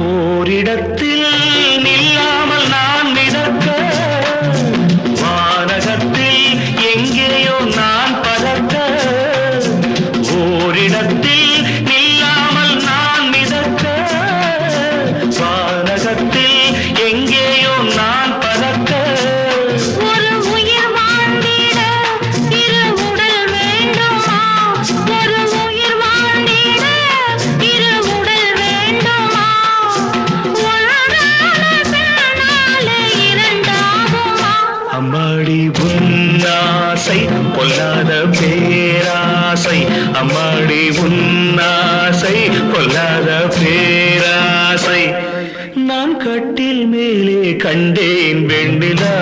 ஓரிடத்தில் நில்லாமல் நான் மிதக்க, வானகத்தில் எங்கேயோ நான் பறக்க. ஓரிடத்தில் நில்லாமல் நான் மிதக்க, வானகத்தில் எங்கேயோ நான் பறக்க. ஒரு உயிர் வாழ்ந்திட இரு உடல் வேண்டுமா? ஒரு உயிர் வாழ்ந்திட இரு உடல் வேண்டுமா? அம்மாடி உன்னாசை பொல்லாத பேராசை, அம்மாடி உன்னாசை பொல்லாத பேராசை. நான் கட்டில் மேலே கண்டேன் வெண்ணிலா.